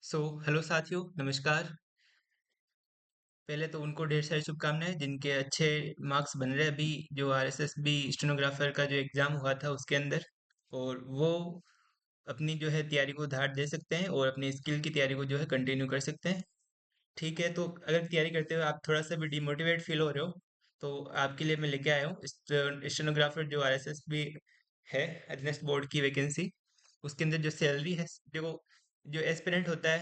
Hello साथियों, नमस्कार। पहले तो उनको ढेर सारी शुभकामनाएं जिनके अच्छे मार्क्स बन रहे हैं अभी, जो आरएसएसबी स्टेनोग्राफर का जो एग्ज़ाम हुआ था उसके अंदर। और वो अपनी जो है तैयारी को धार दे सकते हैं और अपनी स्किल की तैयारी को जो है कंटिन्यू कर सकते हैं। ठीक है, तो अगर तैयारी करते हुए आप थोड़ा सा भी डिमोटिवेट फील हो रहे हो, तो आपके लिए मैं लेके आया हूँ स्टेनोग्राफर जो आरएसएसबी है, एडनेस्ट बोर्ड की वैकेंसी। उसके अंदर जो सैलरी है, देखो, जो एस्पिरेंट होता है,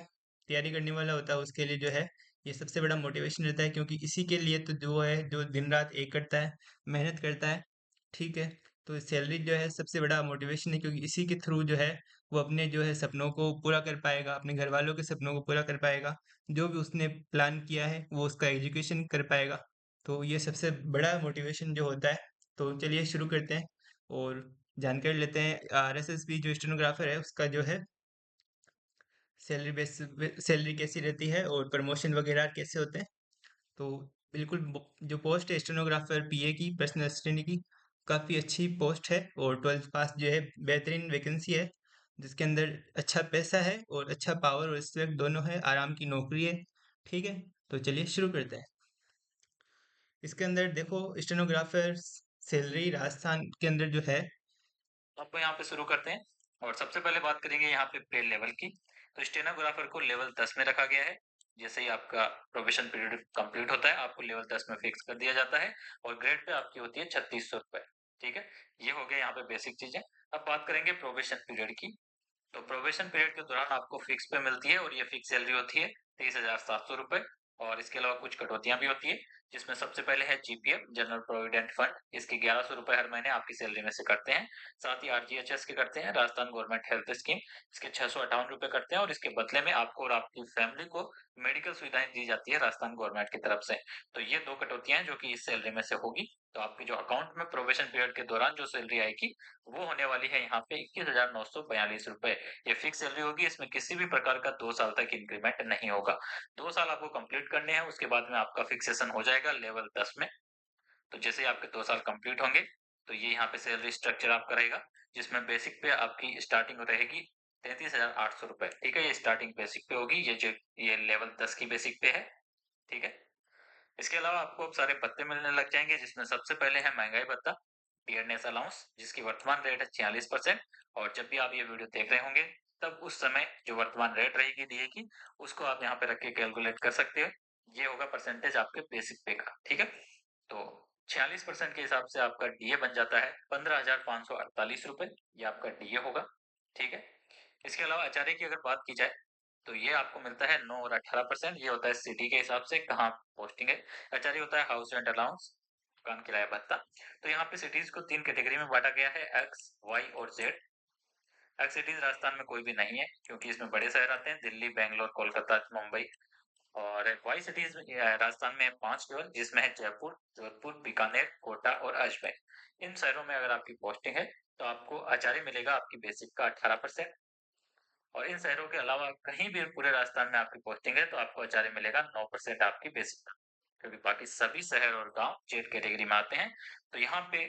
तैयारी करने वाला होता है, उसके लिए जो है ये सबसे बड़ा मोटिवेशन रहता है, क्योंकि इसी के लिए तो जो है, जो दिन रात एक करता है, मेहनत करता है। ठीक है, तो सैलरी जो है सबसे बड़ा मोटिवेशन है, क्योंकि इसी के थ्रू जो है वो अपने जो है सपनों को पूरा कर पाएगा, अपने घर वालों के सपनों को पूरा कर पाएगा, जो भी उसने प्लान किया है वो उसका एग्जीक्यूशन कर पाएगा। तो ये सबसे बड़ा मोटिवेशन जो होता है। तो चलिए शुरू करते हैं और जानकारी लेते हैं आरएसएसबी जो स्टेनोग्राफर है उसका जो है सैलरी बेस, सैलरी कैसी रहती है और प्रमोशन वगैरह कैसे होते हैं। तो बिल्कुल जो पोस्ट है स्टेनोग्राफर पीए की, पर्सनल असिस्टेंट की, काफ़ी अच्छी पोस्ट है और 12th पास जो है बेहतरीन वैकेंसी है, जिसके अंदर अच्छा पैसा है और अच्छा पावर और रिस्पेक्ट दोनों है, आराम की नौकरी है। ठीक है, तो चलिए शुरू करते हैं। इसके अंदर देखो, स्टेनोग्राफर सैलरी राजस्थान के अंदर जो है, आपको यहाँ पे शुरू करते हैं और सबसे पहले बात करेंगे यहाँ पे पे लेवल की। तो स्टेनोग्राफर को लेवल 10 में रखा गया है। जैसे ही आपका प्रोबेशन पीरियड कंप्लीट होता है आपको लेवल 10 में फिक्स कर दिया जाता है और ग्रेड पे आपकी होती है 3600 रुपए। ठीक है, ये हो गया यहाँ पे बेसिक चीजें। अब बात करेंगे प्रोबेशन पीरियड की। तो प्रोबेशन पीरियड के दौरान आपको फिक्स पे मिलती है और ये फिक्स सैलरी होती है 30,700 रुपए। और इसके अलावा कुछ कटौतियां भी होती है, जिसमें सबसे पहले है जीपीएफ जनरल प्रोविडेंट फंड। इसके 1100 रुपए हर महीने आपकी सैलरी में से कटते हैं। साथ ही आरजीएचएस के करते हैं, राजस्थान गवर्नमेंट हेल्थ स्कीम। इसके 658 रुपए कटते हैं और इसके बदले में आपको और आपकी फैमिली को मेडिकल सुविधाएं दी जाती है राजस्थान गवर्नमेंट की तरफ से। तो ये दो कटौतियां हैं जो कि इस सैलरी में से होगी। तो आपके जो अकाउंट में प्रोबेशन पीरियड के दौरान जो सैलरी आएगी वो होने वाली है यहाँ पे 21,942 रुपए। ये फिक्स सैलरी होगी, इसमें किसी भी प्रकार का 2 साल तक इंक्रीमेंट नहीं होगा। 2 साल आपको कंप्लीट करने हैं, उसके बाद में आपका फिक्सेशन हो जाएगा लेवल 10 में। तो जैसे ही आपके 2 साल कंप्लीट होंगे तो ये यहाँ पे सैलरी स्ट्रक्चर आपका रहेगा, जिसमें बेसिक पे आपकी स्टार्टिंग रहेगी 33,800 रुपए। ठीक है, ये स्टार्टिंग बेसिक पे होगी, ये जो ये लेवल 10 की बेसिक पे है। ठीक है, इसके अलावा आपको अब सारे भत्ते मिलने लग जाएंगे, जिसमें सबसे पहले है महंगाई भत्ता, डियरनेस अलाउंस, जिसकी वर्तमान रेट है 46%। और जब भी आप ये वीडियो देख रहे होंगे तब उस समय जो वर्तमान रेट रहेगी डीए की, उसको आप यहाँ पे रख के कैलकुलेट कर सकते हो। ये होगा परसेंटेज आपके बेसिक पे का। ठीक है, तो 46% के हिसाब से आपका डीए बन जाता है 15,548 रुपए। ये आपका डीए होगा। ठीक है, इसके अलावा एचआरए की अगर बात की जाए तो ये आपको मिलता है 9 और 18%। ये होता है सिटी के हिसाब से कहाँ पोस्टिंग है। एचआरए होता है हाउस रेंट अलाउंस, मकान किराया भत्ता। तो यहाँ पे सिटीज को 3 कैटेगरी में बांटा गया है, एक्स, वाई और जेड। एक्स सिटीज राजस्थान में कोई भी नहीं है, क्योंकि इसमें बड़े शहर आते हैं, दिल्ली, बैंगलोर, कोलकाता, मुंबई। और वाई सिटीज राजस्थान में 5 केवल, जिसमें है जयपुर, जोधपुर, बीकानेर, कोटा और अजमेर। इन शहरों में अगर आपकी पोस्टिंग है तो आपको आचार्य मिलेगा आपकी बेसिक का 18%। और इन शहरों के अलावा कहीं भी पूरे राजस्थान में आपकी पोस्टिंग है तो आपको आचार्य मिलेगा 9% आपकी बेसिक का, क्योंकि बाकी सभी शहर और गांव जेड कैटेगरी में आते हैं। तो यहाँ पे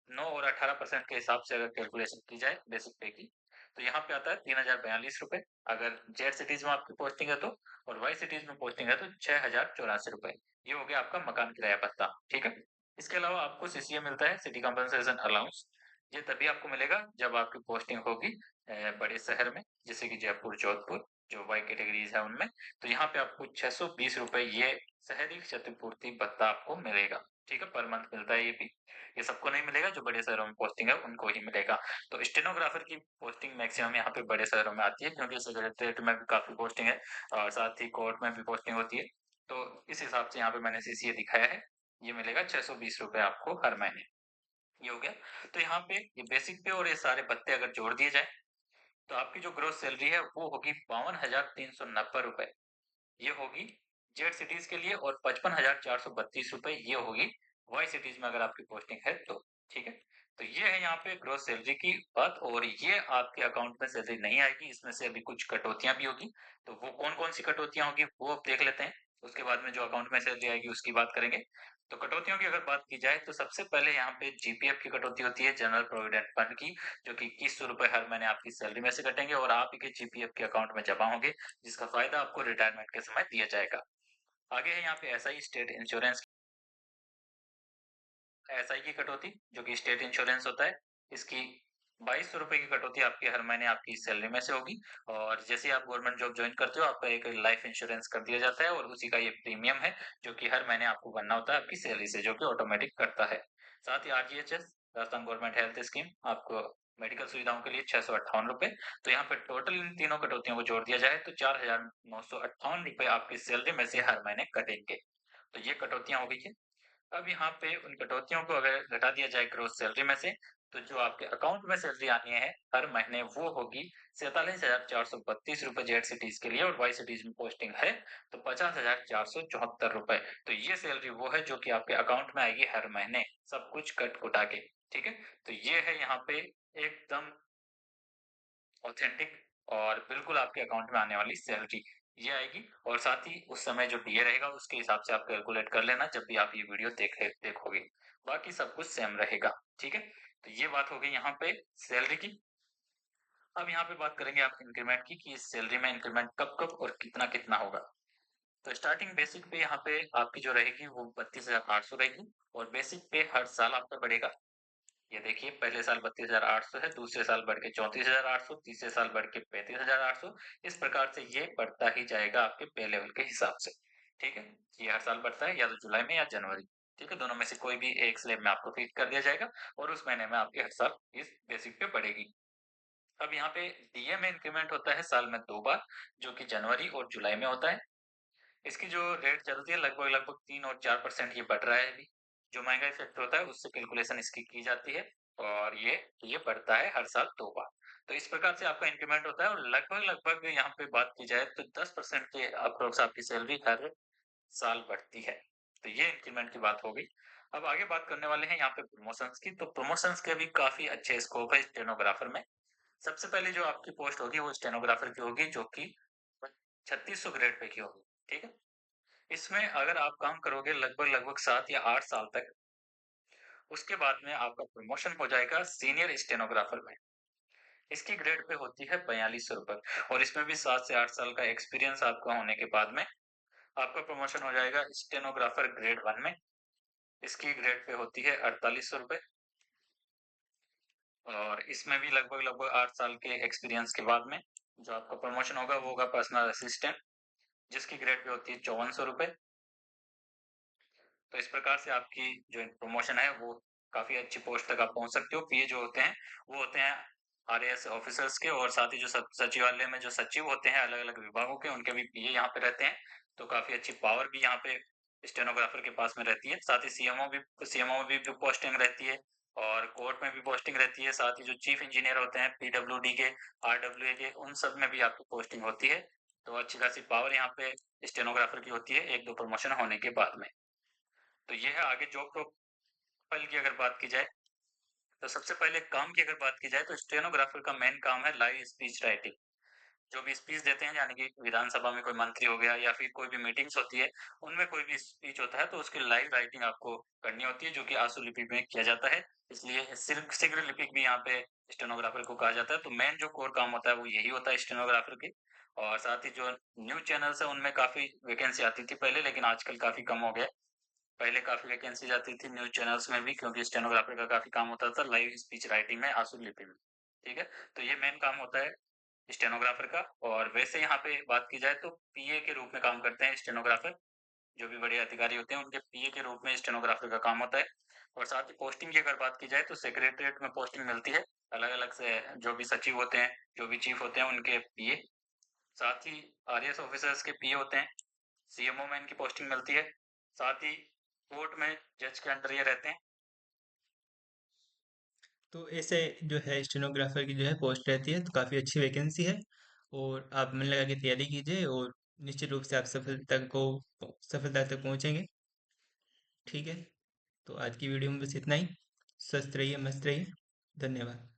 9 और 18% के हिसाब से अगर कैलकुलेशन की जाए बेसिक पे की, तो यहाँ पे आता है 3,042 रुपए अगर जेड सिटीज में आपकी पोस्टिंग है तो। और वाई सिटीज में पोस्टिंग है तो 6,084 रुपए। ये हो गया आपका मकान किराया भत्ता। ठीक है, इसके अलावा आपको सीसीए मिलता है, सिटी कंपनसेशन अलाउंस। ये तभी आपको मिलेगा जब आपकी पोस्टिंग होगी बड़े शहर में, जैसे कि जयपुर, जोधपुर, जो वाई कैटेगरीज है उनमें। तो यहाँ पे आपको 620 रुपए ये शहरी क्षतिपूर्ति भत्ता आपको मिलेगा। ठीक है, पर मंथ मिलता है ये भी। ये सबको नहीं मिलेगा, जो बड़े शहरों में पोस्टिंग है उनको ही मिलेगा। तो स्टेनोग्राफर की पोस्टिंग मैक्सिमम यहाँ पे बड़े शहरों में आती है, क्योंकि सेक्रेटरीट में भी काफी पोस्टिंग है और साथ ही कोर्ट में भी पोस्टिंग होती है। तो इस हिसाब से यहाँ पे मैंने सीसीए दिखाया है। ये मिलेगा 620 रुपए आपको हर महीने। ये हो गया। तो यहाँ पे ये बेसिक पे और ये सारे भत्ते अगर जोड़ दिए जाए तो आपकी जो ग्रोस सैलरी है वो होगी 52,390 रुपए। ये होगी जेड सिटीज के लिए, और 55,432 रुपए ये होगी वाई सिटीज में अगर आपकी पोस्टिंग है तो। ठीक है, तो ये है यहाँ पे ग्रोस सैलरी की बात। और ये आपके अकाउंट में सैलरी नहीं आएगी, इसमें से अभी कुछ कटौतियां भी होगी। तो वो कौन कौन सी कटौतियां होगी वो अब देख लेते हैं। उसके बाद में जो अकाउंट में सैलरी आएगी उसकी बात करेंगे। तो कटौतियों की अगर बात की जाए तो सबसे पहले यहाँ पे जीपीएफ की कटौती होती है, जनरल प्रोविडेंट फंड की, जो कि 2100 रुपए हर महीने आपकी सैलरी में से कटेंगे और आप ही के जीपीएफ के अकाउंट में जमा होंगे, जिसका फायदा आपको रिटायरमेंट के समय दिया जाएगा। आगे है यहाँ पे एसआई, स्टेट इंश्योरेंस। एसआई की कटौती जो कि स्टेट इंश्योरेंस होता है, इसकी 2200 रुपए की कटौती आपकी हर महीने आपकी सैलरी में से होगी। और जैसे ही आप गवर्नमेंट जॉब ज्वाइन करते हो आपका एक लाइफ इंश्योरेंस कर दिया जाता है और उसी का ये प्रीमियम है जो कि हर महीने आपको भरना होता है आपकी सैलरी से, जो कि ऑटोमेटिक कटता है। साथ ही RGHS, Rajasthan government health scheme, आपको मेडिकल सुविधाओं के लिए 658 रुपए। तो यहाँ पे टोटल इन तीनों कटौतियों को जोड़ दिया जाए तो 4958 रुपए आपकी सैलरी में से हर महीने कटेंगे। तो ये कटौतियां हो गई है। अब यहाँ पे उन कटौतियों को अगर घटा दिया जाए ग्रोस सैलरी में से, तो जो आपके अकाउंट में सैलरी आनी है हर महीने वो होगी 47,432 रुपए जेड सिटीज के लिए, और वाई सिटीज में पोस्टिंग है तो 50,474 रुपए। तो ये सैलरी वो है जो कि आपके अकाउंट में आएगी हर महीने, सब कुछ कट कुटा के। ठीक है, तो ये है यहाँ पे एकदम ऑथेंटिक और बिल्कुल आपके अकाउंट में आने वाली सैलरी ये आएगी। और साथ ही उस समय जो डीए रहेगा उसके हिसाब से आप कैलकुलेट कर लेना जब भी आप ये वीडियो देखोगे। बाकी सब कुछ सेम रहेगा। ठीक है, तो ये बात हो गई यहाँ पे सैलरी की। अब यहाँ पे बात करेंगे आप इंक्रीमेंट की, कि इस सैलरी में इंक्रीमेंट कब कब और कितना कितना होगा। तो स्टार्टिंग बेसिक पे यहाँ पे आपकी जो रहेगी वो 32,800 रहेगी, और बेसिक पे हर साल आपका बढ़ेगा। ये देखिए, पहले साल 32,800 है, दूसरे साल बढ़ के 34,800, तीसरे साल बढ़ के 35,800। इस प्रकार से ये बढ़ता ही जाएगा आपके पे लेवल के हिसाब से। ठीक है, ये हर साल बढ़ता है, या तो जुलाई में या जनवरी। ठीक है, दोनों में से कोई भी एक स्लैब में आपको फिट कर दिया जाएगा और उस महीने में आपकी हर साल इस बेसिक पे बढ़ेगी। अब यहाँ पे डीए में इंक्रीमेंट होता है साल में 2 बार, जो कि जनवरी और जुलाई में होता है। इसकी जो रेट चलती है लगभग लगभग 3 और 4% ये बढ़ रहा है अभी। जो महंगाई फैक्टर होता है उससे कैलकुलेशन इसकी की जाती है, और ये बढ़ता है हर साल 2 बार। तो इस प्रकार से आपका इंक्रीमेंट होता है, और लगभग लगभग यहाँ पे बात की जाए तो 10% के अप्रोक्स आपकी सैलरी हर साल बढ़ती है। तो ये इंक्रीमेंट की बात हो गई। अब आगे बात करने वाले हैं यहाँ पे प्रमोशंस की। तो प्रमोशंस के भी काफी अच्छे स्कोप है स्टेनोग्राफर में। सबसे पहले जो आपकी पोस्ट होगी वो स्टेनोग्राफर की होगी, जो कि 3600 ग्रेड पे की होगी। ठीक है, इसमें अगर आप काम करोगे लगभग लगभग 7 या 8 साल तक, उसके बाद में आपका प्रमोशन हो जाएगा सीनियर स्टेनोग्राफर में। इसकी ग्रेड पे होती है 4200 रुपए, और इसमें भी 7 से 8 साल का एक्सपीरियंस आपका होने के बाद में आपका प्रमोशन हो जाएगा स्टेनोग्राफर ग्रेड 1 में। इसकी ग्रेड पे होती है 4800 रुपए, और इसमें भी लगभग लगभग 8 साल के एक्सपीरियंस के बाद में जो आपका प्रमोशन होगा वो होगा पर्सनल असिस्टेंट, जिसकी ग्रेड पे होती है 5400 रुपए। तो इस प्रकार से आपकी जो प्रमोशन है वो काफी अच्छी पोस्ट तक आप पहुंच सकते हो। पीए जो होते हैं वो होते हैं आरएएस ऑफिसर्स के, और साथ ही जो सचिवालय में जो सचिव होते हैं अलग अलग विभागों के, उनके भी पीए यहाँ पे रहते हैं। तो काफी अच्छी पावर भी यहाँ पे स्टेनोग्राफर के पास में रहती है। साथ ही सीएमओ में भी पोस्टिंग रहती है, और कोर्ट में भी पोस्टिंग रहती है। साथ ही जो चीफ इंजीनियर होते हैं पीडब्ल्यूडी के, आरडब्ल्यूए के, उन सब में भी आपकी पोस्टिंग होती है। तो अच्छी खासी पावर यहाँ पे स्टेनोग्राफर की होती है एक दो प्रमोशन होने के बाद में। तो ये है आगे जॉब प्रोफाइल की अगर बात की जाए, तो सबसे पहले काम की अगर बात की जाए तो स्टेनोग्राफर का मेन काम है लाइव स्पीच राइटिंग। जो भी स्पीच देते हैं, यानी कि विधानसभा में कोई मंत्री हो गया या फिर कोई भी मीटिंग्स होती है, उनमें कोई भी स्पीच होता है तो उसकी लाइव राइटिंग आपको करनी होती है, जो कि आंसू लिपि में किया जाता है। इसलिए शीघ्र लिपिक भी यहाँ पे स्टेनोग्राफर को कहा जाता है। तो मेन जो कोर काम होता है वो यही होता है स्टेनोग्राफर के। और साथ ही जो न्यूज चैनल्स है उनमें काफी वैकेंसी आती थी पहले, लेकिन आजकल काफी कम हो गया। पहले काफी वैकेंसी आती थी न्यूज चैनल्स में भी, क्योंकि स्टेनोग्राफर का काफी काम होता था लाइव स्पीच राइटिंग में आंसू लिपि में। ठीक है, तो ये मेन काम होता है स्टेनोग्राफर का। और वैसे यहाँ पे बात की जाए तो पीए के रूप में काम करते हैं स्टेनोग्राफर। जो भी बड़े अधिकारी होते हैं उनके पीए के रूप में स्टेनोग्राफर का काम होता है। और साथ ही पोस्टिंग की अगर बात की जाए तो सेक्रेटरीट में पोस्टिंग मिलती है अलग अलग से, जो भी सचिव होते हैं, जो भी चीफ होते हैं उनके पीए। साथ ही आरएएस ऑफिसर्स के पीए होते हैं। सीएमओ में इनकी पोस्टिंग मिलती है। साथ ही कोर्ट में जज के अंडर ये रहते हैं। तो ऐसे जो है स्टेनोग्राफर की जो है पोस्ट रहती है, तो काफ़ी अच्छी वैकेंसी है। और आप मन लगा के तैयारी कीजिए और निश्चित रूप से आप सफलता तक पहुंचेंगे। ठीक है, तो आज की वीडियो में बस इतना ही। स्वस्थ रहिए, मस्त रहिए। धन्यवाद।